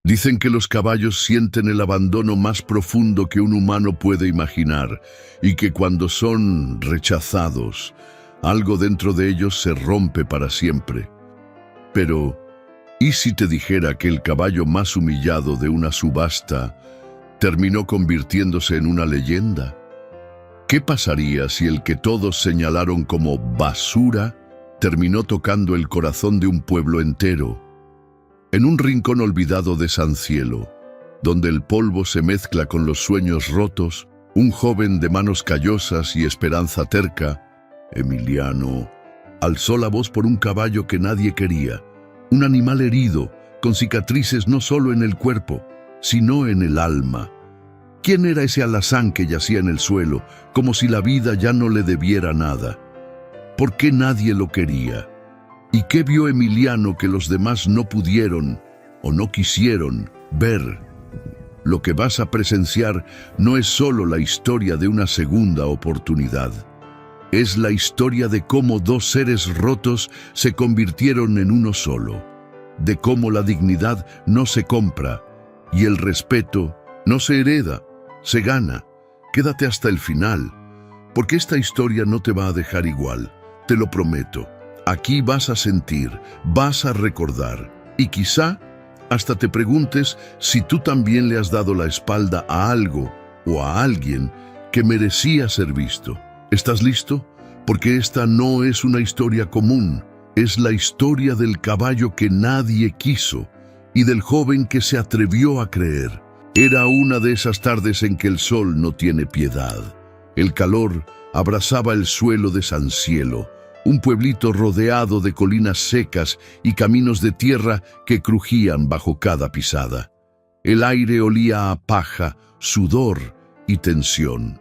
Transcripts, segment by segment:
Dicen que los caballos sienten el abandono más profundo que un humano puede imaginar y que cuando son rechazados, algo dentro de ellos se rompe para siempre. Pero, ¿y si te dijera que el caballo más humillado de una subasta terminó convirtiéndose en una leyenda? ¿Qué pasaría si el que todos señalaron como basura terminó tocando el corazón de un pueblo entero? En un rincón olvidado de San Cielo, donde el polvo se mezcla con los sueños rotos, un joven de manos callosas y esperanza terca, Emiliano, alzó la voz por un caballo que nadie quería, un animal herido, con cicatrices no solo en el cuerpo, sino en el alma. ¿Quién era ese alazán que yacía en el suelo, como si la vida ya no le debiera nada? ¿Por qué nadie lo quería? ¿Y qué vio Emiliano que los demás no pudieron o no quisieron ver? Lo que vas a presenciar no es solo la historia de una segunda oportunidad. Es la historia de cómo dos seres rotos se convirtieron en uno solo, de cómo la dignidad no se compra y el respeto no se hereda, se gana. Quédate hasta el final, porque esta historia no te va a dejar igual, te lo prometo. Aquí vas a sentir, vas a recordar y quizá hasta te preguntes si tú también le has dado la espalda a algo o a alguien que merecía ser visto. ¿Estás listo? Porque esta no es una historia común, es la historia del caballo que nadie quiso y del joven que se atrevió a creer. Era una de esas tardes en que el sol no tiene piedad. El calor abrazaba el suelo de San Cielo, un pueblito rodeado de colinas secas y caminos de tierra que crujían bajo cada pisada. El aire olía a paja, sudor y tensión.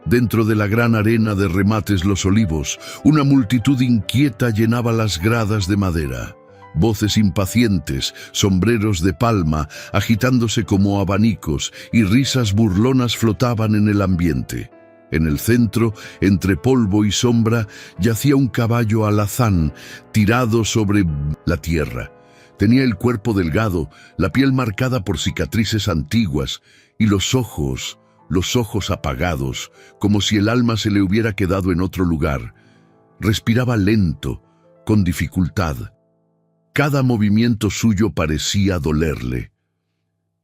Dentro de la gran arena de remates Los Olivos, una multitud inquieta llenaba las gradas de madera. Voces impacientes, sombreros de palma, agitándose como abanicos, y risas burlonas flotaban en el ambiente. En el centro, entre polvo y sombra, yacía un caballo alazán, tirado sobre la tierra. Tenía el cuerpo delgado, la piel marcada por cicatrices antiguas, y los ojos apagados, como si el alma se le hubiera quedado en otro lugar. Respiraba lento, con dificultad. Cada movimiento suyo parecía dolerle.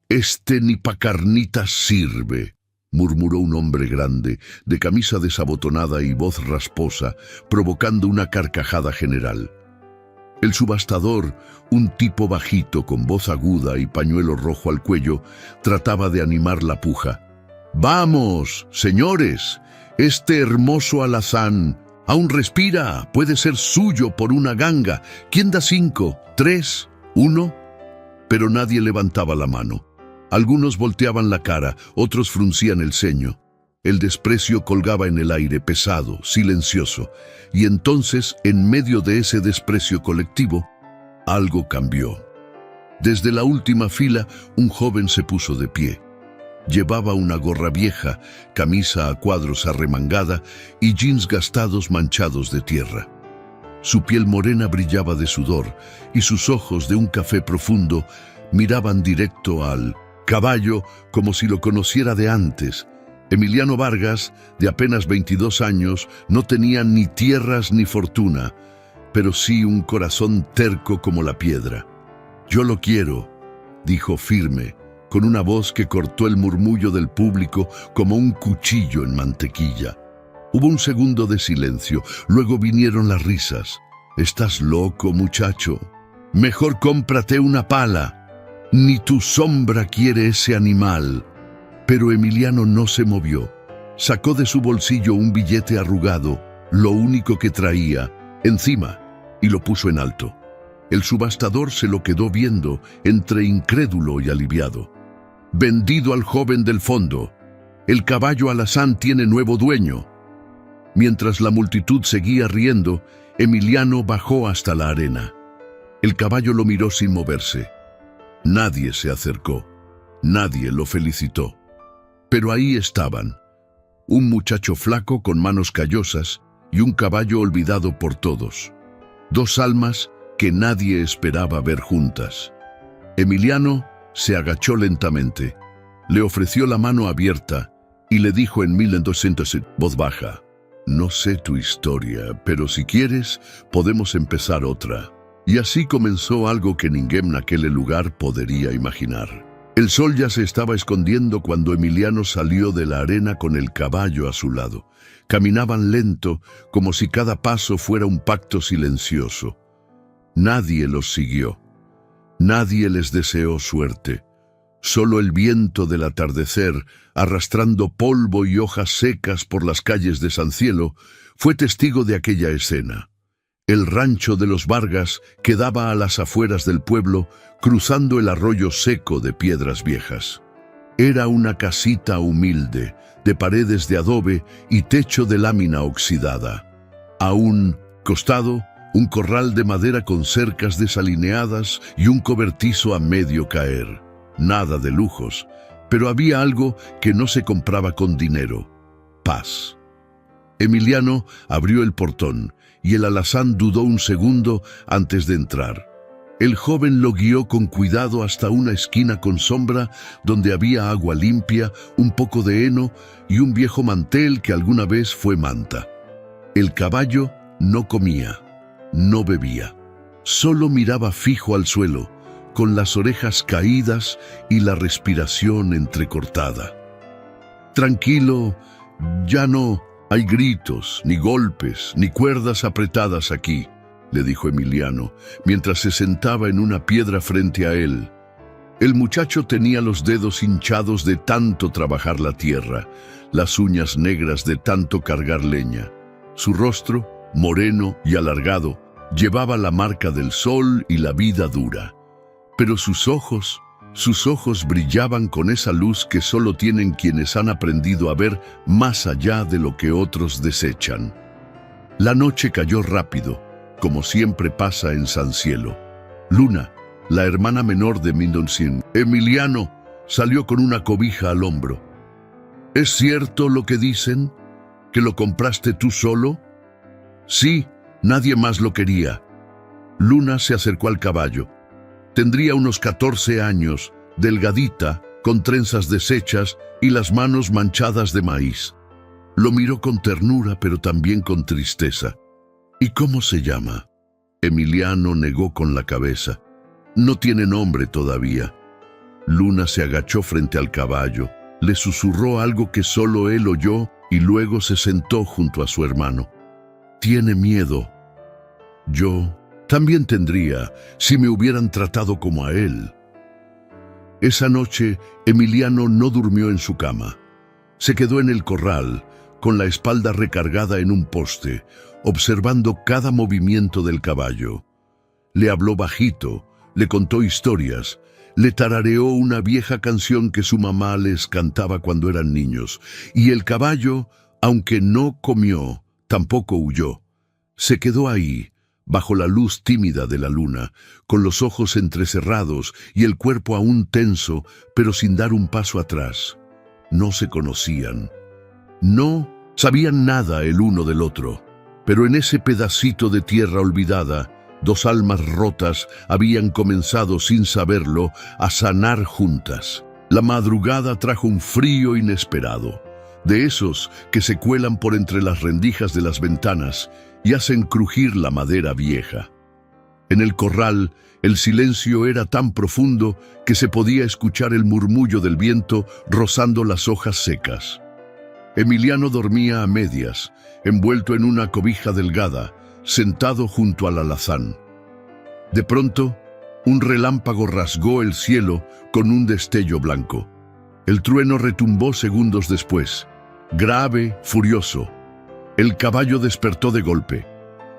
«Este ni pa' carnitas sirve», murmuró un hombre grande, de camisa desabotonada y voz rasposa, provocando una carcajada general. El subastador, un tipo bajito con voz aguda y pañuelo rojo al cuello, trataba de animar la puja. «Vamos, señores, este hermoso alazán aún respira, puede ser suyo por una ganga. ¿Quién da 5, 3, 1?» Pero nadie levantaba la mano. Algunos volteaban la cara, otros fruncían el ceño. El desprecio colgaba en el aire, pesado, silencioso. Y entonces, en medio de ese desprecio colectivo, algo cambió. Desde la última fila, un joven se puso de pie. Llevaba una gorra vieja, camisa a cuadros arremangada y jeans gastados manchados de tierra. Su piel morena brillaba de sudor y sus ojos de un café profundo miraban directo al caballo como si lo conociera de antes. Emiliano Vargas, de apenas 22 años, no tenía ni tierras ni fortuna, pero sí un corazón terco como la piedra. «Yo lo quiero», dijo firme, con una voz que cortó el murmullo del público como un cuchillo en mantequilla. Hubo un segundo de silencio, luego vinieron las risas. «¿Estás loco, muchacho? Mejor cómprate una pala. Ni tu sombra quiere ese animal». Pero Emiliano no se movió. Sacó de su bolsillo un billete arrugado, lo único que traía, encima, y lo puso en alto. El subastador se lo quedó viendo, entre incrédulo y aliviado. «Vendido al joven del fondo. El caballo alazán tiene nuevo dueño». Mientras la multitud seguía riendo, Emiliano bajó hasta la arena. El caballo lo miró sin moverse. Nadie se acercó. Nadie lo felicitó. Pero ahí estaban, un muchacho flaco con manos callosas y un caballo olvidado por todos. Dos almas que nadie esperaba ver juntas. Emiliano se agachó lentamente, le ofreció la mano abierta y le dijo en 1200 voz baja: «No sé tu historia, pero si quieres, podemos empezar otra». Y así comenzó algo que ninguém en aquel lugar podría imaginar. El sol ya se estaba escondiendo cuando Emiliano salió de la arena con el caballo a su lado. Caminaban lento, como si cada paso fuera un pacto silencioso. Nadie los siguió. Nadie les deseó suerte. Solo el viento del atardecer, arrastrando polvo y hojas secas por las calles de San Cielo, fue testigo de aquella escena. El rancho de los Vargas quedaba a las afueras del pueblo, cruzando el arroyo seco de piedras viejas. Era una casita humilde, de paredes de adobe y techo de lámina oxidada. A un costado, un corral de madera con cercas desalineadas y un cobertizo a medio caer. Nada de lujos, pero había algo que no se compraba con dinero: paz. Emiliano abrió el portón y el alazán dudó un segundo antes de entrar. El joven lo guió con cuidado hasta una esquina con sombra donde había agua limpia, un poco de heno y un viejo mantel que alguna vez fue manta. El caballo no comía, no bebía, solo miraba fijo al suelo, con las orejas caídas y la respiración entrecortada. «Tranquilo, ya no hay gritos, ni golpes, ni cuerdas apretadas aquí», le dijo Emiliano, mientras se sentaba en una piedra frente a él. El muchacho tenía los dedos hinchados de tanto trabajar la tierra, las uñas negras de tanto cargar leña. Su rostro, moreno y alargado, llevaba la marca del sol y la vida dura. Pero sus ojos brillaban con esa luz que solo tienen quienes han aprendido a ver más allá de lo que otros desechan. La noche cayó rápido, como siempre pasa en San Cielo. Luna, la hermana menor de Mindonsin, Emiliano, salió con una cobija al hombro. «¿Es cierto lo que dicen? ¿Que lo compraste tú solo?» «Sí, nadie más lo quería». Luna se acercó al caballo. Tendría unos 14 años, delgadita, con trenzas deshechas y las manos manchadas de maíz. Lo miró con ternura, pero también con tristeza. «¿Y cómo se llama?» Emiliano negó con la cabeza. «No tiene nombre todavía». Luna se agachó frente al caballo, le susurró algo que solo él oyó y luego se sentó junto a su hermano. «Tiene miedo. Yo también tendría, si me hubieran tratado como a él». Esa noche, Emiliano no durmió en su cama. Se quedó en el corral, con la espalda recargada en un poste, observando cada movimiento del caballo. Le habló bajito, le contó historias, le tarareó una vieja canción que su mamá les cantaba cuando eran niños, y el caballo, aunque no comió, tampoco huyó. Se quedó ahí, bajo la luz tímida de la luna, con los ojos entrecerrados y el cuerpo aún tenso, pero sin dar un paso atrás. No se conocían. No sabían nada el uno del otro, pero en ese pedacito de tierra olvidada, dos almas rotas habían comenzado sin saberlo a sanar juntas. La madrugada trajo un frío inesperado, de esos que se cuelan por entre las rendijas de las ventanas y hacen crujir la madera vieja. En el corral, el silencio era tan profundo que se podía escuchar el murmullo del viento rozando las hojas secas. Emiliano dormía a medias, envuelto en una cobija delgada, sentado junto al alazán. De pronto, un relámpago rasgó el cielo con un destello blanco. El trueno retumbó segundos después, grave, furioso. El caballo despertó de golpe.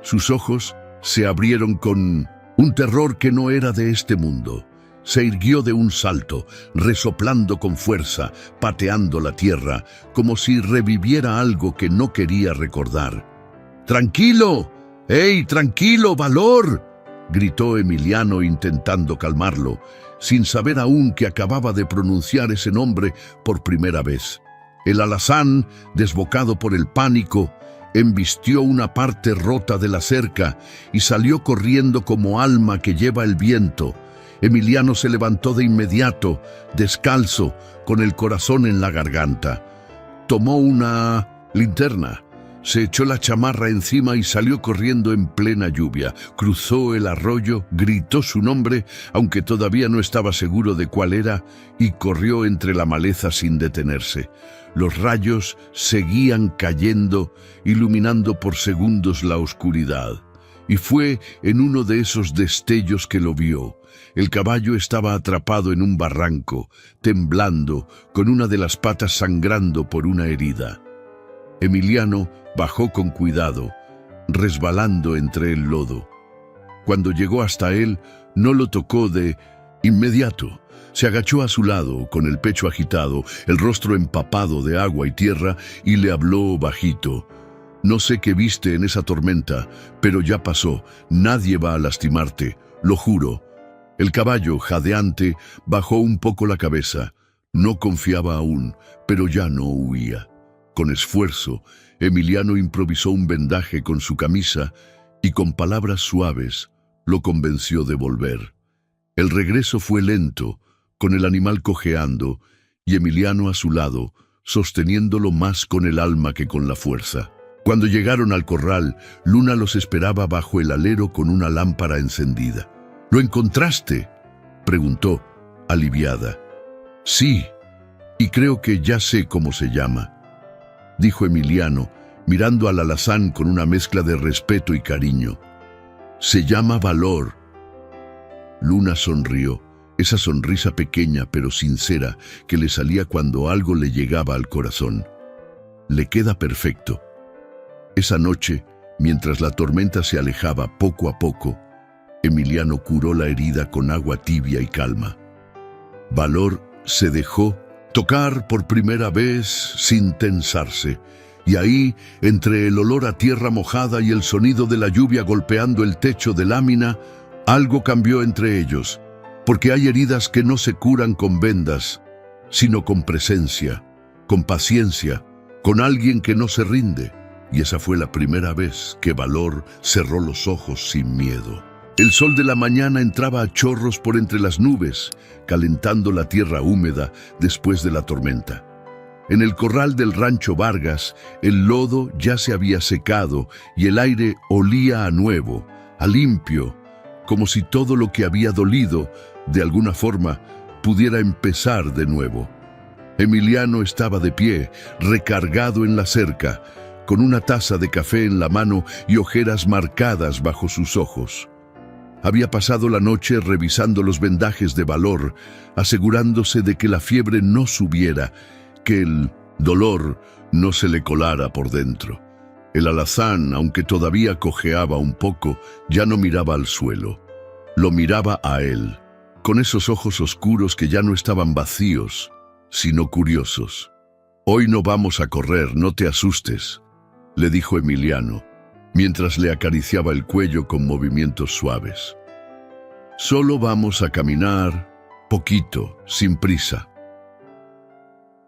Sus ojos se abrieron con un terror que no era de este mundo. Se irguió de un salto, resoplando con fuerza, pateando la tierra, como si reviviera algo que no quería recordar. «¡Tranquilo! ¡Ey, tranquilo, valor!», gritó Emiliano intentando calmarlo, sin saber aún que acababa de pronunciar ese nombre por primera vez. El alazán, desbocado por el pánico, embistió una parte rota de la cerca y salió corriendo como alma que lleva el viento, Emiliano se levantó de inmediato, descalzo, con el corazón en la garganta. Tomó una linterna, se echó la chamarra encima y salió corriendo en plena lluvia. Cruzó el arroyo, gritó su nombre, aunque todavía no estaba seguro de cuál era, y corrió entre la maleza sin detenerse. Los rayos seguían cayendo, iluminando por segundos la oscuridad. Y fue en uno de esos destellos que lo vio. El caballo estaba atrapado en un barranco, temblando, con una de las patas sangrando por una herida. Emiliano bajó con cuidado, resbalando entre el lodo. Cuando llegó hasta él, no lo tocó de inmediato. Se agachó a su lado, con el pecho agitado, el rostro empapado de agua y tierra, y le habló bajito. «No sé qué viste en esa tormenta, pero ya pasó. Nadie va a lastimarte, lo juro». El caballo, jadeante, bajó un poco la cabeza. No confiaba aún, pero ya no huía. Con esfuerzo, Emiliano improvisó un vendaje con su camisa y con palabras suaves lo convenció de volver. El regreso fue lento, con el animal cojeando y Emiliano a su lado, sosteniéndolo más con el alma que con la fuerza. Cuando llegaron al corral, Luna los esperaba bajo el alero con una lámpara encendida. «¿Lo encontraste?», preguntó, aliviada. «Sí, y creo que ya sé cómo se llama», dijo Emiliano, mirando al alazán con una mezcla de respeto y cariño. «Se llama Valor». Luna sonrió, esa sonrisa pequeña pero sincera que le salía cuando algo le llegaba al corazón. «Le queda perfecto». Esa noche, mientras la tormenta se alejaba poco a poco, Emiliano curó la herida con agua tibia y calma. Valor se dejó tocar por primera vez sin tensarse, y ahí, entre el olor a tierra mojada y el sonido de la lluvia golpeando el techo de lámina, algo cambió entre ellos, porque hay heridas que no se curan con vendas, sino con presencia, con paciencia, con alguien que no se rinde. Y esa fue la primera vez que Valor cerró los ojos sin miedo. El sol de la mañana entraba a chorros por entre las nubes, calentando la tierra húmeda después de la tormenta. En el corral del rancho Vargas, el lodo ya se había secado y el aire olía a nuevo, a limpio, como si todo lo que había dolido, de alguna forma, pudiera empezar de nuevo. Emiliano estaba de pie, recargado en la cerca, con una taza de café en la mano y ojeras marcadas bajo sus ojos. Había pasado la noche revisando los vendajes de Valor, asegurándose de que la fiebre no subiera, que el dolor no se le colara por dentro. El alazán, aunque todavía cojeaba un poco, ya no miraba al suelo. Lo miraba a él, con esos ojos oscuros que ya no estaban vacíos, sino curiosos. «Hoy no vamos a correr, no te asustes», le dijo Emiliano, mientras le acariciaba el cuello con movimientos suaves. «Solo vamos a caminar, poquito, sin prisa».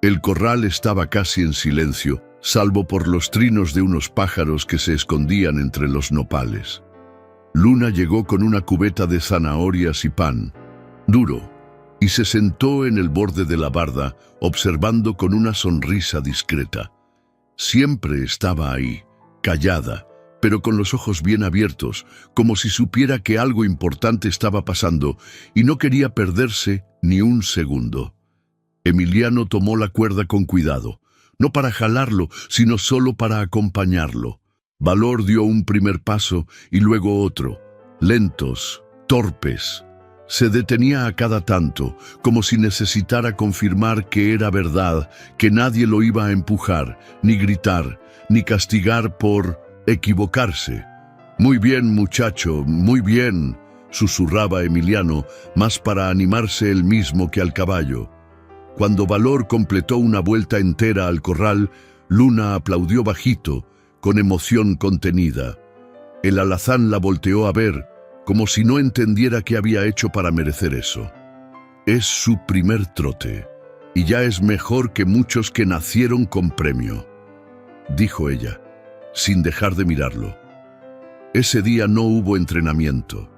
El corral estaba casi en silencio, salvo por los trinos de unos pájaros que se escondían entre los nopales. Luna llegó con una cubeta de zanahorias y pan, duro, y se sentó en el borde de la barda, observando con una sonrisa discreta. Siempre estaba ahí, callada, pero con los ojos bien abiertos, como si supiera que algo importante estaba pasando y no quería perderse ni un segundo. Emiliano tomó la cuerda con cuidado, no para jalarlo, sino solo para acompañarlo. Valor dio un primer paso y luego otro, lentos, torpes. Se detenía a cada tanto, como si necesitara confirmar que era verdad, que nadie lo iba a empujar, ni gritar, ni castigar por equivocarse. «Muy bien, muchacho, muy bien», susurraba Emiliano, más para animarse él mismo que al caballo. Cuando Valor completó una vuelta entera al corral, Luna aplaudió bajito, con emoción contenida. El alazán la volteó a ver, como si no entendiera qué había hecho para merecer eso. «Es su primer trote, y ya es mejor que muchos que nacieron con premio», dijo ella, sin dejar de mirarlo. Ese día no hubo entrenamiento,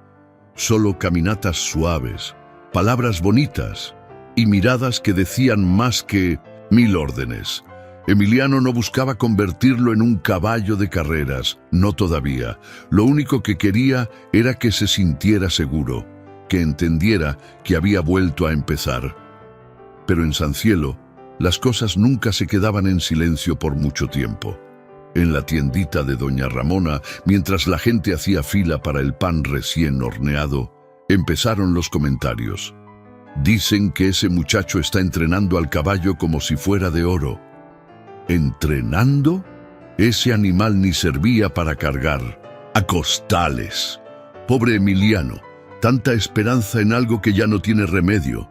solo caminatas suaves, palabras bonitas y miradas que decían más que 1000 órdenes. Emiliano no buscaba convertirlo en un caballo de carreras, no todavía. Lo único que quería era que se sintiera seguro, que entendiera que había vuelto a empezar. Pero en San Cielo, las cosas nunca se quedaban en silencio por mucho tiempo. En la tiendita de doña Ramona, mientras la gente hacía fila para el pan recién horneado, empezaron los comentarios. Dicen que ese muchacho está entrenando al caballo como si fuera de oro. ¿Entrenando? Ese animal ni servía para cargar a costales. Pobre Emiliano, tanta esperanza en algo que ya no tiene remedio.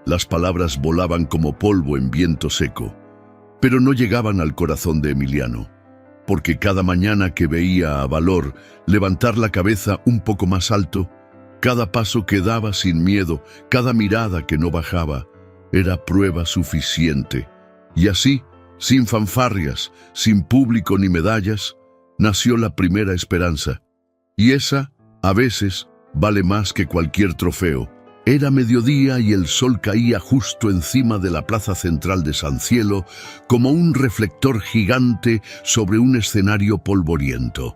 Las palabras volaban como polvo en viento seco, pero no llegaban al corazón de Emiliano, porque cada mañana que veía a Valor levantar la cabeza un poco más alto, cada paso que daba sin miedo, cada mirada que no bajaba, era prueba suficiente. Y así, sin fanfarrias, sin público ni medallas, nació la primera esperanza. Y esa, a veces, vale más que cualquier trofeo. Era mediodía y el sol caía justo encima de la plaza central de San Cielo como un reflector gigante sobre un escenario polvoriento.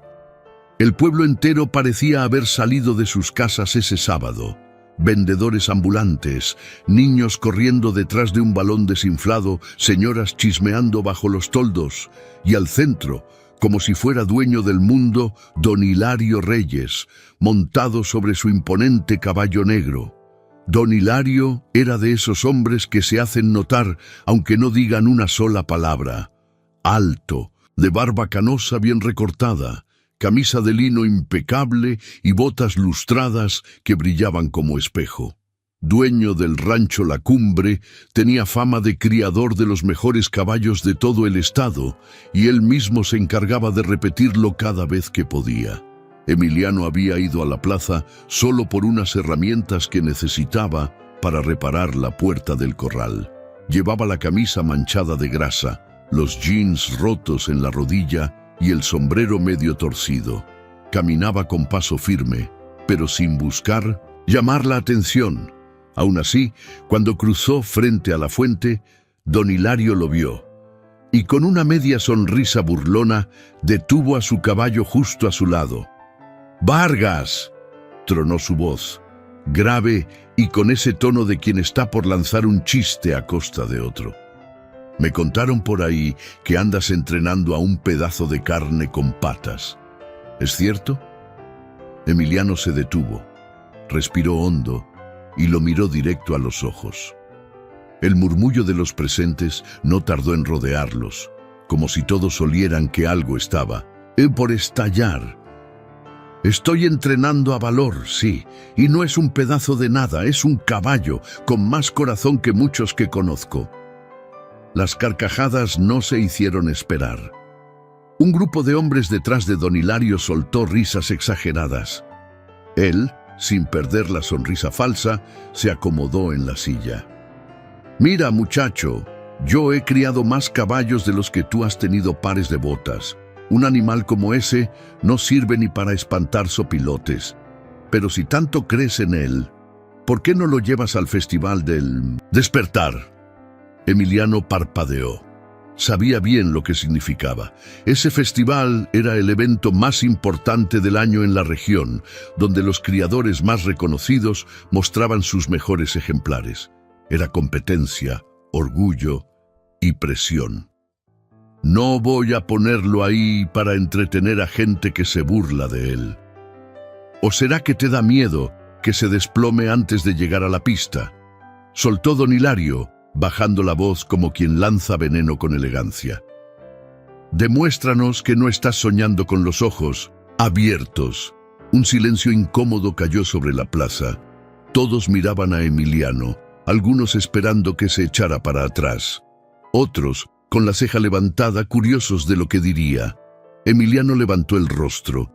El pueblo entero parecía haber salido de sus casas ese sábado. Vendedores ambulantes, niños corriendo detrás de un balón desinflado, señoras chismeando bajo los toldos, y al centro, como si fuera dueño del mundo, don Hilario Reyes, montado sobre su imponente caballo negro. Don Hilario era de esos hombres que se hacen notar aunque no digan una sola palabra. Alto, de barba canosa bien recortada, camisa de lino impecable y botas lustradas que brillaban como espejo. Dueño del rancho La Cumbre, tenía fama de criador de los mejores caballos de todo el estado, y él mismo se encargaba de repetirlo cada vez que podía. Emiliano había ido a la plaza solo por unas herramientas que necesitaba para reparar la puerta del corral. Llevaba la camisa manchada de grasa, los jeans rotos en la rodilla y el sombrero medio torcido. Caminaba con paso firme, pero sin buscar llamar la atención. Aún así, cuando cruzó frente a la fuente, don Hilario lo vio, y con una media sonrisa burlona detuvo a su caballo justo a su lado. «¡Vargas!», tronó su voz, grave y con ese tono de quien está por lanzar un chiste a costa de otro. «Me contaron por ahí que andas entrenando a un pedazo de carne con patas. ¿Es cierto?». Emiliano se detuvo, respiró hondo y lo miró directo a los ojos. El murmullo de los presentes no tardó en rodearlos, como si todos olieran que algo estaba por estallar. «Estoy entrenando a Valor, sí, y no es un pedazo de nada, es un caballo con más corazón que muchos que conozco». Las carcajadas no se hicieron esperar. Un grupo de hombres detrás de don Hilario soltó risas exageradas. Él, sin perder la sonrisa falsa, se acomodó en la silla. «Mira, muchacho, yo he criado más caballos de los que tú has tenido pares de botas. Un animal como ese no sirve ni para espantar sopilotes. Pero si tanto crees en él, ¿por qué no lo llevas al festival del despertar?». Emiliano parpadeó. Sabía bien lo que significaba. Ese festival era el evento más importante del año en la región, donde los criadores más reconocidos mostraban sus mejores ejemplares. Era competencia, orgullo y presión. «No voy a ponerlo ahí para entretener a gente que se burla de él». «¿O será que te da miedo que se desplome antes de llegar a la pista?», soltó don Hilario, bajando la voz como quien lanza veneno con elegancia. «Demuéstranos que no estás soñando con los ojos abiertos». Un silencio incómodo cayó sobre la plaza. Todos miraban a Emiliano, algunos esperando que se echara para atrás. Otros, con la ceja levantada, curiosos de lo que diría. Emiliano levantó el rostro.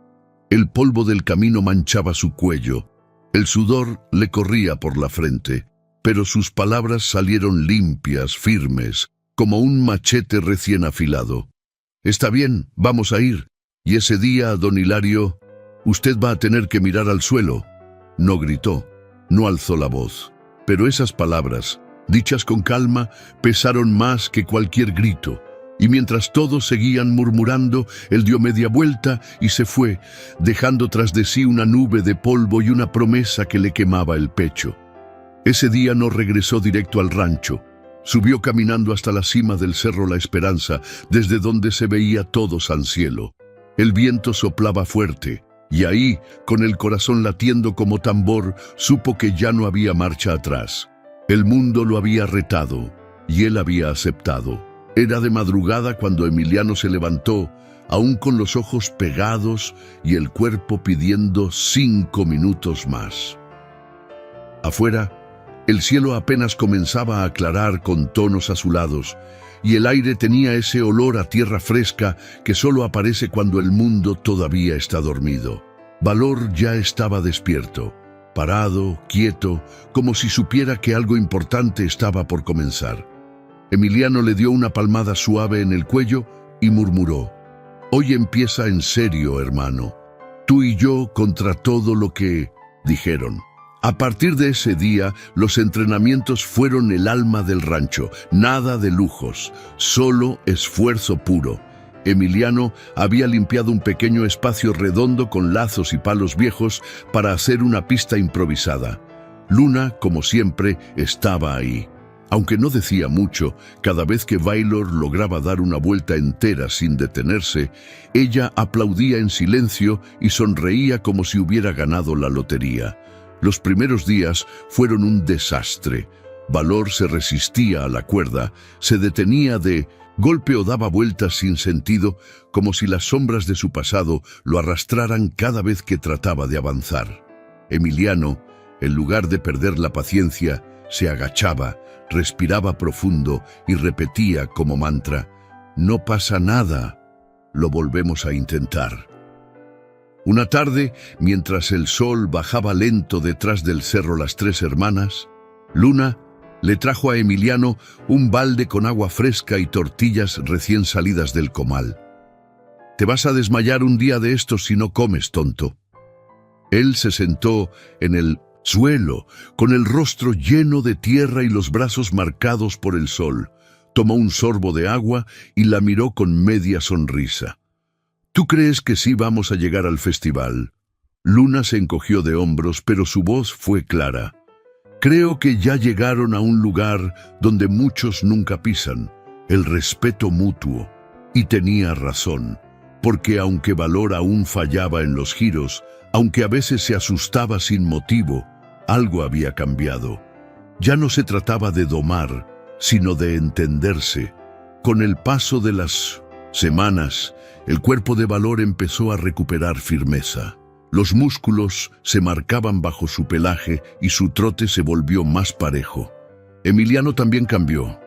El polvo del camino manchaba su cuello. El sudor le corría por la frente. Pero sus palabras salieron limpias, firmes, como un machete recién afilado. «Está bien, vamos a ir. Y ese día, don Hilario, usted va a tener que mirar al suelo». No gritó, no alzó la voz. Pero esas palabras, dichas con calma, pesaron más que cualquier grito. Y mientras todos seguían murmurando, él dio media vuelta y se fue, dejando tras de sí una nube de polvo y una promesa que le quemaba el pecho. Ese día no regresó directo al rancho. Subió caminando hasta la cima del Cerro La Esperanza, desde donde se veía todo San Cielo. El viento soplaba fuerte, y ahí, con el corazón latiendo como tambor, supo que ya no había marcha atrás. El mundo lo había retado, y él había aceptado. Era de madrugada cuando Emiliano se levantó, aún con los ojos pegados y el cuerpo pidiendo 5 minutos más. Afuera, el cielo apenas comenzaba a aclarar con tonos azulados, y el aire tenía ese olor a tierra fresca que solo aparece cuando el mundo todavía está dormido. Valor ya estaba despierto, parado, quieto, como si supiera que algo importante estaba por comenzar. Emiliano le dio una palmada suave en el cuello y murmuró: «Hoy empieza en serio, hermano. Tú y yo contra todo lo que...» dijeron. A partir de ese día, los entrenamientos fueron el alma del rancho. Nada de lujos, solo esfuerzo puro. Emiliano había limpiado un pequeño espacio redondo con lazos y palos viejos para hacer una pista improvisada. Luna, como siempre, estaba ahí. Aunque no decía mucho, cada vez que Baylor lograba dar una vuelta entera sin detenerse, ella aplaudía en silencio y sonreía como si hubiera ganado la lotería. Los primeros días fueron un desastre. Valor se resistía a la cuerda, se detenía de golpe o daba vueltas sin sentido, como si las sombras de su pasado lo arrastraran cada vez que trataba de avanzar. Emiliano, en lugar de perder la paciencia, se agachaba, respiraba profundo y repetía como mantra: «No pasa nada, lo volvemos a intentar». Una tarde, mientras el sol bajaba lento detrás del cerro Las Tres Hermanas, Luna le trajo a Emiliano un balde con agua fresca y tortillas recién salidas del comal. «Te vas a desmayar un día de estos si no comes, tonto». Él se sentó en el suelo, con el rostro lleno de tierra y los brazos marcados por el sol. Tomó un sorbo de agua y la miró con media sonrisa. «¿Tú crees que sí vamos a llegar al festival?» Luna se encogió de hombros, pero su voz fue clara. «Creo que ya llegaron a un lugar donde muchos nunca pisan, el respeto mutuo». Y tenía razón, porque aunque Valor aún fallaba en los giros, aunque a veces se asustaba sin motivo, algo había cambiado. Ya no se trataba de domar, sino de entenderse. Con el paso de las semanas, el cuerpo de Valor empezó a recuperar firmeza. Los músculos se marcaban bajo su pelaje y su trote se volvió más parejo. Emiliano también cambió.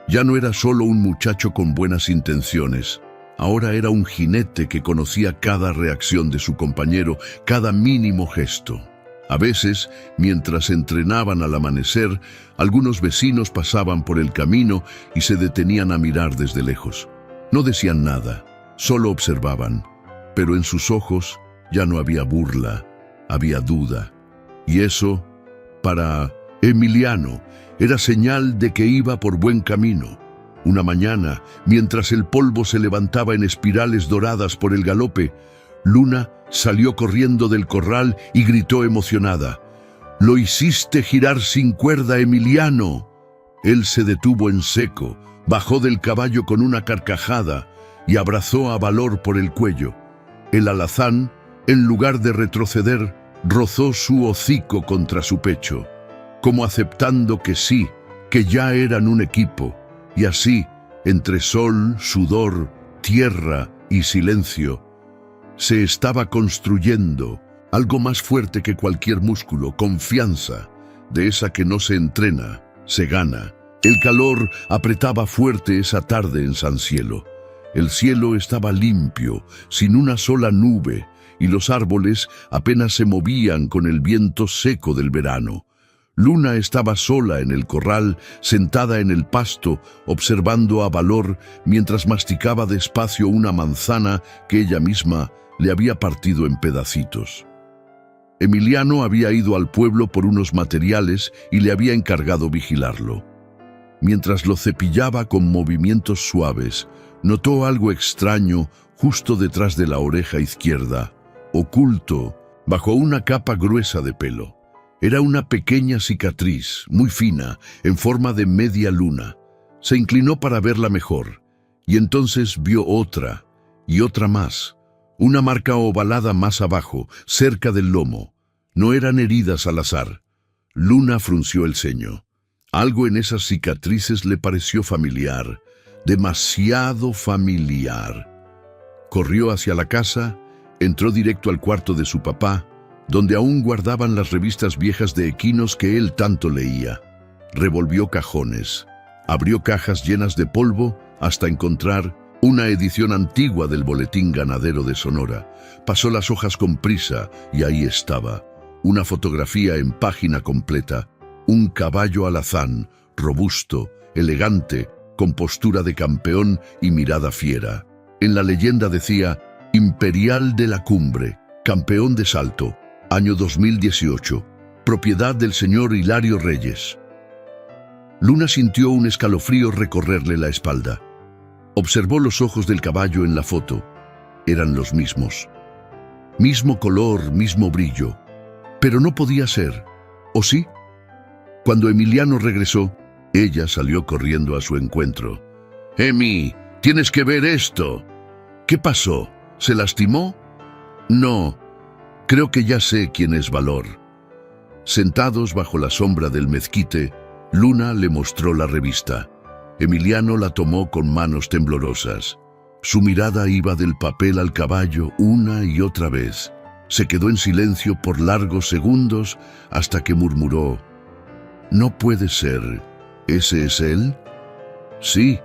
Ya no era solo un muchacho con buenas intenciones. Ahora era un jinete que conocía cada reacción de su compañero, cada mínimo gesto. A veces, mientras entrenaban al amanecer, algunos vecinos pasaban por el camino y se detenían a mirar desde lejos. No decían nada, solo observaban, pero en sus ojos ya no había burla, había duda. Y eso, para Emiliano, era señal de que iba por buen camino. Una mañana, mientras el polvo se levantaba en espirales doradas por el galope, Luna salió corriendo del corral y gritó emocionada: «¡Lo hiciste girar sin cuerda, Emiliano!». Él se detuvo en seco, bajó del caballo con una carcajada y abrazó a Valor por el cuello. El alazán, en lugar de retroceder, rozó su hocico contra su pecho, como aceptando que sí, que ya eran un equipo, y así, entre sol, sudor, tierra y silencio, se estaba construyendo algo más fuerte que cualquier músculo, confianza, de esa que no se entrena, se gana. El calor apretaba fuerte esa tarde en San Cielo. El cielo estaba limpio, sin una sola nube, y los árboles apenas se movían con el viento seco del verano. Luna estaba sola en el corral, sentada en el pasto, observando a Valor mientras masticaba despacio una manzana que ella misma le había partido en pedacitos. Emiliano había ido al pueblo por unos materiales y le había encargado vigilarlo. Mientras lo cepillaba con movimientos suaves, notó algo extraño justo detrás de la oreja izquierda, oculto bajo una capa gruesa de pelo. Era una pequeña cicatriz, muy fina, en forma de media luna. Se inclinó para verla mejor, y entonces vio otra, y otra más. Una marca ovalada más abajo, cerca del lomo. No eran heridas al azar. Luna frunció el ceño. Algo en esas cicatrices le pareció familiar, demasiado familiar. Corrió hacia la casa, entró directo al cuarto de su papá, donde aún guardaban las revistas viejas de equinos que él tanto leía. Revolvió cajones, abrió cajas llenas de polvo hasta encontrar una edición antigua del Boletín Ganadero de Sonora. Pasó las hojas con prisa y ahí estaba, una fotografía en página completa, un caballo alazán, robusto, elegante, con postura de campeón y mirada fiera. En la leyenda decía, Imperial de la Cumbre, campeón de salto, año 2018, propiedad del señor Hilario Reyes. Luna sintió un escalofrío recorrerle la espalda. Observó los ojos del caballo en la foto. Eran los mismos. Mismo color, mismo brillo. Pero no podía ser. ¿O sí? Cuando Emiliano regresó, ella salió corriendo a su encuentro. «Emi, tienes que ver esto». «¿Qué pasó? ¿Se lastimó?» «No, creo que ya sé quién es Valor». Sentados bajo la sombra del mezquite, Luna le mostró la revista. Emiliano la tomó con manos temblorosas. Su mirada iba del papel al caballo una y otra vez. Se quedó en silencio por largos segundos hasta que murmuró, «No puede ser. ¿Ese es él?» «Sí.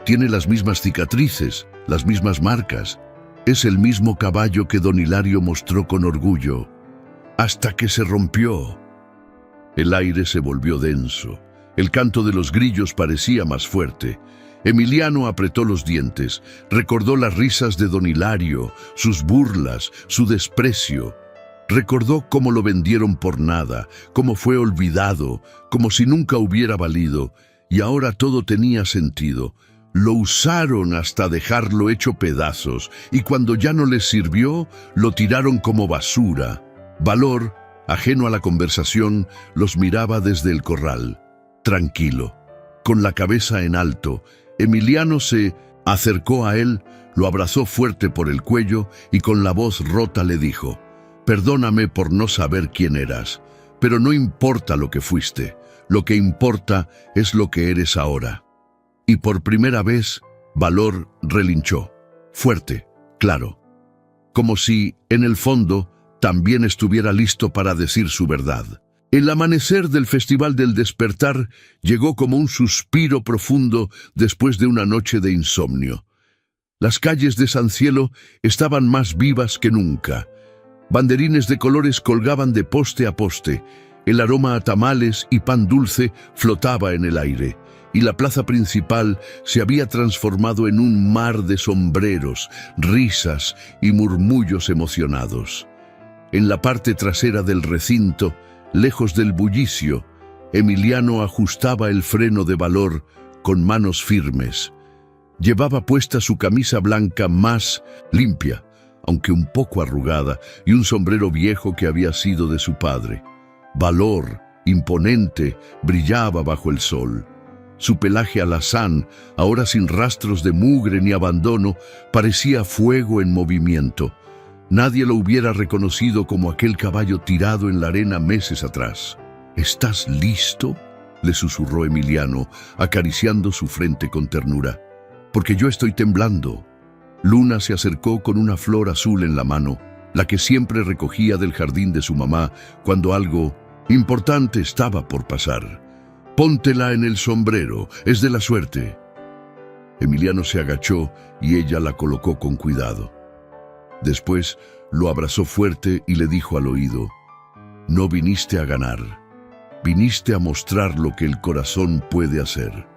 Tiene las mismas cicatrices, las mismas marcas. Es el mismo caballo que don Hilario mostró con orgullo. Hasta que se rompió». El aire se volvió denso. El canto de los grillos parecía más fuerte. Emiliano apretó los dientes, recordó las risas de don Hilario, sus burlas, su desprecio. Recordó cómo lo vendieron por nada, cómo fue olvidado, como si nunca hubiera valido, y ahora todo tenía sentido. Lo usaron hasta dejarlo hecho pedazos, y cuando ya no les sirvió, lo tiraron como basura. Valor, ajeno a la conversación, los miraba desde el corral. Tranquilo, con la cabeza en alto, Emiliano se acercó a él, lo abrazó fuerte por el cuello y con la voz rota le dijo, «Perdóname por no saber quién eras, pero no importa lo que fuiste, lo que importa es lo que eres ahora». Y por primera vez, Valor relinchó, fuerte, claro, como si, en el fondo, también estuviera listo para decir su verdad. El amanecer del Festival del Despertar llegó como un suspiro profundo después de una noche de insomnio. Las calles de San Cielo estaban más vivas que nunca. Banderines de colores colgaban de poste a poste. El aroma a tamales y pan dulce flotaba en el aire, y la plaza principal se había transformado en un mar de sombreros, risas y murmullos emocionados. En la parte trasera del recinto, lejos del bullicio, Emiliano ajustaba el freno de Valor con manos firmes. Llevaba puesta su camisa blanca más limpia, aunque un poco arrugada, y un sombrero viejo que había sido de su padre. Valor, imponente, brillaba bajo el sol. Su pelaje alazán, ahora sin rastros de mugre ni abandono, parecía fuego en movimiento. Nadie lo hubiera reconocido como aquel caballo tirado en la arena meses atrás. «¿Estás listo?», le susurró Emiliano, acariciando su frente con ternura. «Porque yo estoy temblando». Luna se acercó con una flor azul en la mano, la que siempre recogía del jardín de su mamá cuando algo importante estaba por pasar. «Póntela en el sombrero, es de la suerte». Emiliano se agachó y ella la colocó con cuidado. Después lo abrazó fuerte y le dijo al oído, «No viniste a ganar, viniste a mostrar lo que el corazón puede hacer».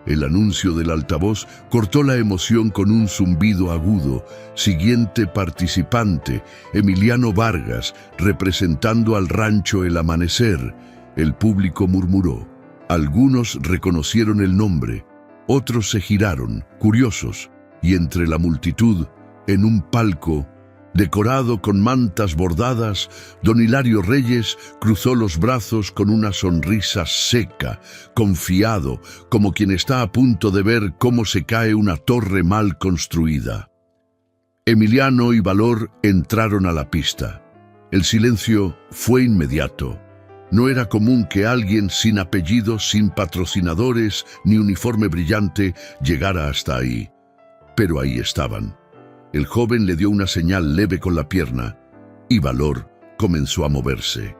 El anuncio del altavoz cortó la emoción con un zumbido agudo. Siguiente participante, Emiliano Vargas, representando al rancho El Amanecer. El público murmuró. Algunos reconocieron el nombre, otros se giraron, curiosos, y entre la multitud, en un palco, decorado con mantas bordadas, don Hilario Reyes cruzó los brazos con una sonrisa seca, confiado, como quien está a punto de ver cómo se cae una torre mal construida. Emiliano y Valor entraron a la pista. El silencio fue inmediato. No era común que alguien sin apellido, sin patrocinadores ni uniforme brillante llegara hasta ahí. Pero ahí estaban. El joven le dio una señal leve con la pierna y Valor comenzó a moverse.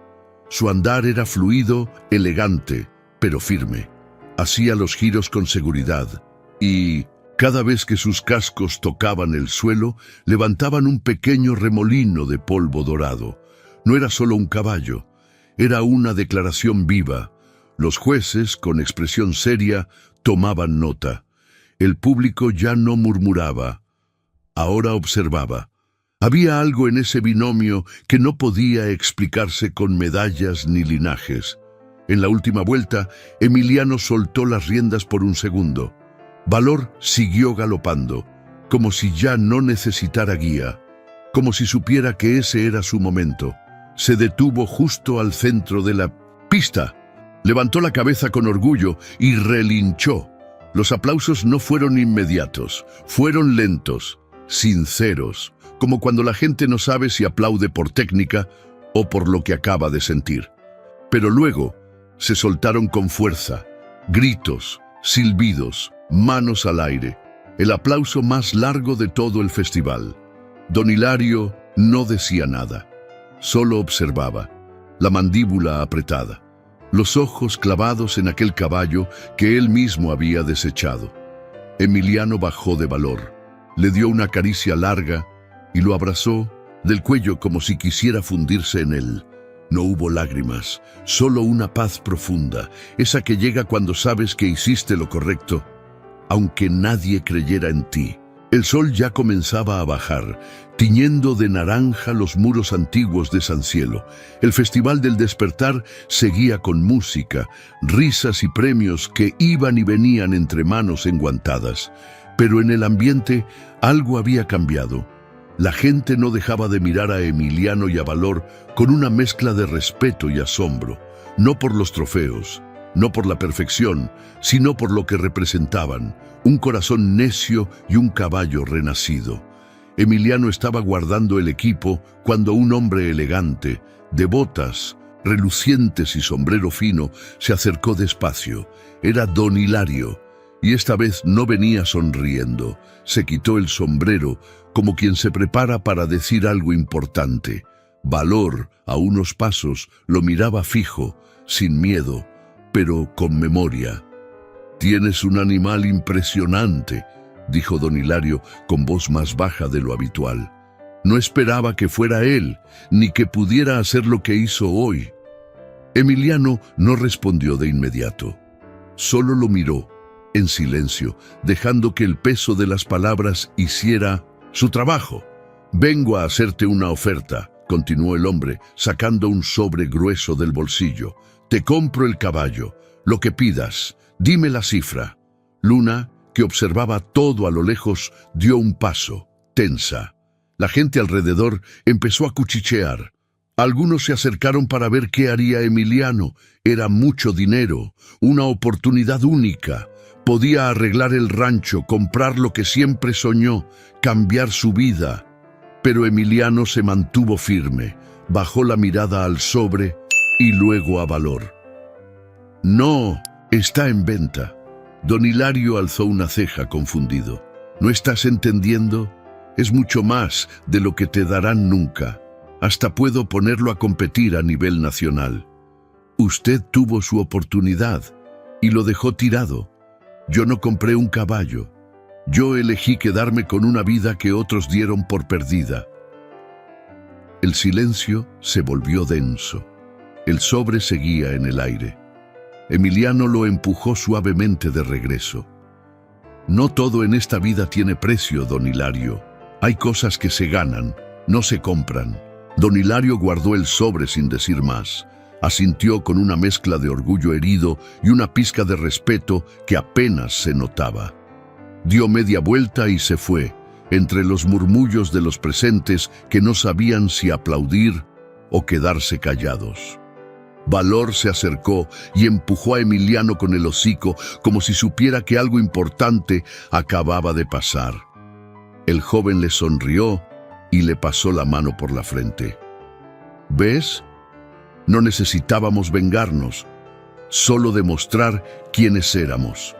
Su andar era fluido, elegante, pero firme. Hacía los giros con seguridad y, cada vez que sus cascos tocaban el suelo, levantaban un pequeño remolino de polvo dorado. No era solo un caballo, era una declaración viva. Los jueces, con expresión seria, tomaban nota. El público ya no murmuraba. Ahora observaba. Había algo en ese binomio que no podía explicarse con medallas ni linajes. En la última vuelta, Emiliano soltó las riendas por un segundo. Valor siguió galopando, como si ya no necesitara guía, como si supiera que ese era su momento. Se detuvo justo al centro de la pista. Levantó la cabeza con orgullo y relinchó. Los aplausos no fueron inmediatos, fueron lentos, sinceros, como cuando la gente no sabe si aplaude por técnica o por lo que acaba de sentir. Pero luego se soltaron con fuerza, gritos, silbidos, manos al aire, el aplauso más largo de todo el festival. Don Hilario no decía nada, solo observaba, la mandíbula apretada, los ojos clavados en aquel caballo que él mismo había desechado. Emiliano bajó de Valor, le dio una caricia larga y lo abrazó del cuello como si quisiera fundirse en él. No hubo lágrimas, solo una paz profunda, esa que llega cuando sabes que hiciste lo correcto, aunque nadie creyera en ti. El sol ya comenzaba a bajar, tiñendo de naranja los muros antiguos de San Cielo. El Festival del Despertar seguía con música, risas y premios que iban y venían entre manos enguantadas. Pero en el ambiente algo había cambiado. La gente no dejaba de mirar a Emiliano y a Valor con una mezcla de respeto y asombro, no por los trofeos, no por la perfección, sino por lo que representaban, un corazón necio y un caballo renacido. Emiliano estaba guardando el equipo cuando un hombre elegante, de botas, relucientes y sombrero fino, se acercó despacio. Era don Hilario, y esta vez no venía sonriendo. Se quitó el sombrero, como quien se prepara para decir algo importante. Valor, a unos pasos, lo miraba fijo, sin miedo, pero con memoria. «Tienes un animal impresionante», dijo don Hilario con voz más baja de lo habitual. No esperaba que fuera él, ni que pudiera hacer lo que hizo hoy. Emiliano no respondió de inmediato. Solo lo miró, en silencio, dejando que el peso de las palabras hiciera su trabajo. «Vengo a hacerte una oferta», continuó el hombre, sacando un sobre grueso del bolsillo. «Te compro el caballo, lo que pidas, dime la cifra». Luna, que observaba todo a lo lejos, dio un paso, tensa. La gente alrededor empezó a cuchichear. Algunos se acercaron para ver qué haría Emiliano. Era mucho dinero, una oportunidad única. Podía arreglar el rancho, comprar lo que siempre soñó, cambiar su vida. Pero Emiliano se mantuvo firme, bajó la mirada al sobre y luego a Valor. «No, está en venta». Don Hilario alzó una ceja confundido. «¿No estás entendiendo? Es mucho más de lo que te darán nunca. Hasta puedo ponerlo a competir a nivel nacional. Usted tuvo su oportunidad y lo dejó tirado. Yo no compré un caballo. Yo elegí quedarme con una vida que otros dieron por perdida». El silencio se volvió denso. El sobre seguía en el aire. Emiliano lo empujó suavemente de regreso. No todo en esta vida tiene precio, don Hilario. Hay cosas que se ganan, no se compran. Don Hilario guardó el sobre sin decir más. Asintió con una mezcla de orgullo herido y una pizca de respeto que apenas se notaba. Dio media vuelta y se fue, entre los murmullos de los presentes que no sabían si aplaudir o quedarse callados. Valor se acercó y empujó a Emiliano con el hocico como si supiera que algo importante acababa de pasar. El joven le sonrió y le pasó la mano por la frente. ¿Ves? No necesitábamos vengarnos, solo demostrar quiénes éramos.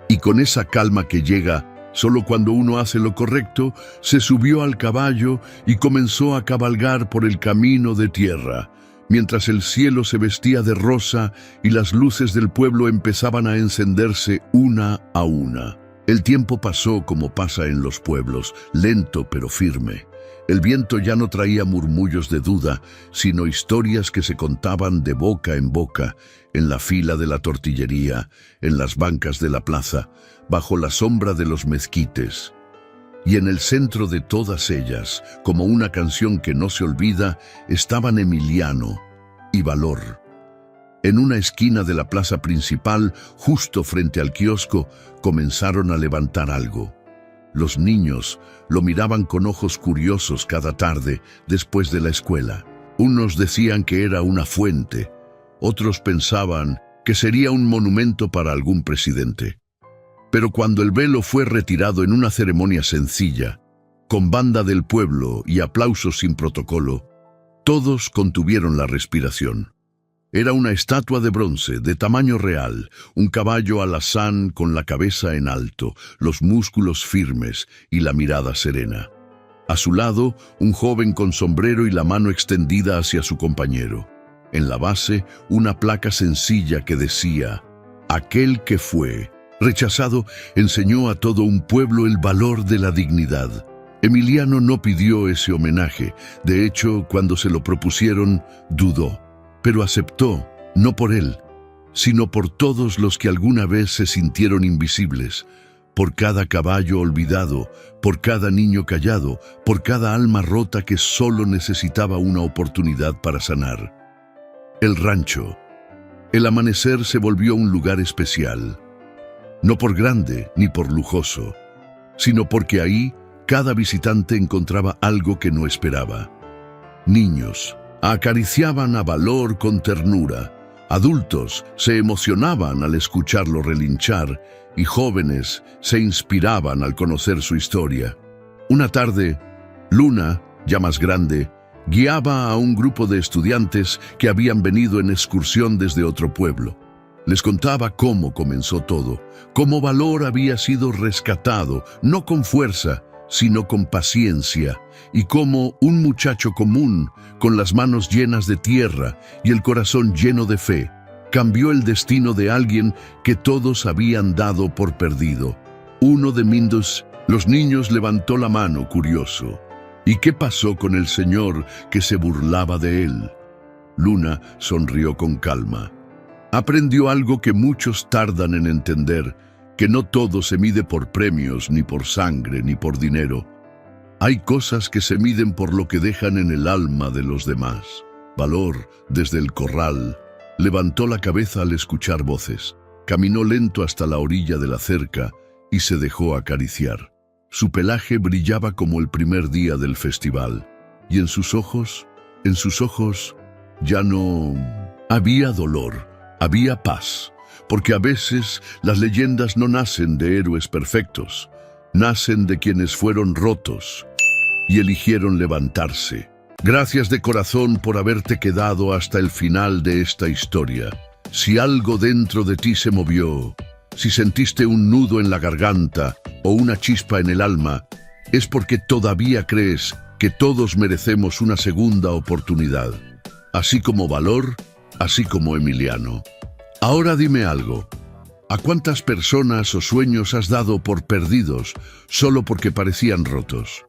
Y con esa calma que llega solo cuando uno hace lo correcto, se subió al caballo y comenzó a cabalgar por el camino de tierra, mientras el cielo se vestía de rosa y las luces del pueblo empezaban a encenderse una a una. El tiempo pasó como pasa en los pueblos, lento pero firme. El viento ya no traía murmullos de duda, sino historias que se contaban de boca en boca, en la fila de la tortillería, en las bancas de la plaza, bajo la sombra de los mezquites. Y en el centro de todas ellas, como una canción que no se olvida, estaban Emiliano y Valor. En una esquina de la plaza principal, justo frente al kiosco, comenzaron a levantar algo. Los niños lo miraban con ojos curiosos cada tarde después de la escuela. Unos decían que era una fuente, otros pensaban que sería un monumento para algún presidente. Pero cuando el velo fue retirado en una ceremonia sencilla, con banda del pueblo y aplausos sin protocolo, todos contuvieron la respiración. Era una estatua de bronce, de tamaño real, un caballo alazán con la cabeza en alto, los músculos firmes y la mirada serena. A su lado, un joven con sombrero y la mano extendida hacia su compañero. En la base, una placa sencilla que decía: «Aquel que fue rechazado enseñó a todo un pueblo el valor de la dignidad». Emiliano no pidió ese homenaje. De hecho, cuando se lo propusieron, dudó. Pero aceptó, no por él, sino por todos los que alguna vez se sintieron invisibles, por cada caballo olvidado, por cada niño callado, por cada alma rota que solo necesitaba una oportunidad para sanar. El rancho. El amanecer se volvió un lugar especial, no por grande ni por lujoso, sino porque ahí cada visitante encontraba algo que no esperaba. Niños acariciaban a Valor con ternura, adultos se emocionaban al escucharlo relinchar y jóvenes se inspiraban al conocer su historia. Una tarde, Luna, ya más grande, guiaba a un grupo de estudiantes que habían venido en excursión desde otro pueblo. Les contaba cómo comenzó todo, cómo Valor había sido rescatado, no con fuerza, sino con paciencia, y cómo un muchacho común, con las manos llenas de tierra y el corazón lleno de fe, cambió el destino de alguien que todos habían dado por perdido. Uno de los niños levantó la mano curioso. ¿Y qué pasó con el señor que se burlaba de él? Luna sonrió con calma. Aprendió algo que muchos tardan en entender, que no todo se mide por premios, ni por sangre, ni por dinero. Hay cosas que se miden por lo que dejan en el alma de los demás. Valor, desde el corral, levantó la cabeza al escuchar voces, caminó lento hasta la orilla de la cerca y se dejó acariciar. Su pelaje brillaba como el primer día del festival, y en sus ojos, ya no había dolor, había paz. Porque a veces las leyendas no nacen de héroes perfectos, nacen de quienes fueron rotos y eligieron levantarse. Gracias de corazón por haberte quedado hasta el final de esta historia. Si algo dentro de ti se movió, si sentiste un nudo en la garganta o una chispa en el alma, es porque todavía crees que todos merecemos una segunda oportunidad, así como Valor, así como Emiliano. Ahora dime algo, ¿a cuántas personas o sueños has dado por perdidos solo porque parecían rotos?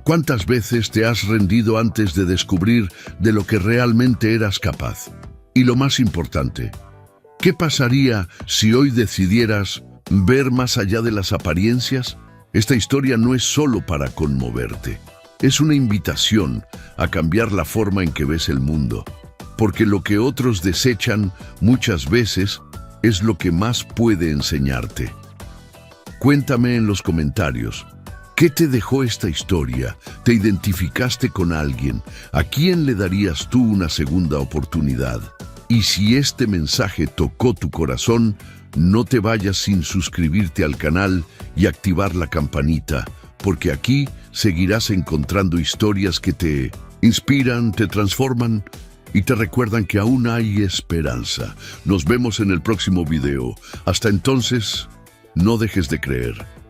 ¿Cuántas veces te has rendido antes de descubrir de lo que realmente eras capaz? Y lo más importante, ¿qué pasaría si hoy decidieras Ver más allá de las apariencias. Esta historia no es solo para conmoverte, es una invitación a cambiar la forma en que ves el mundo, porque lo que otros desechan muchas veces es lo que más puede enseñarte. Cuéntame en los comentarios, ¿qué te dejó esta historia? ¿Te identificaste con alguien? ¿A quién le darías tú una segunda oportunidad? Y si este mensaje tocó tu corazón, no te vayas sin suscribirte al canal y activar la campanita, porque aquí seguirás encontrando historias que te inspiran, te transforman y te recuerdan que aún hay esperanza. Nos vemos en el próximo video. Hasta entonces, no dejes de creer.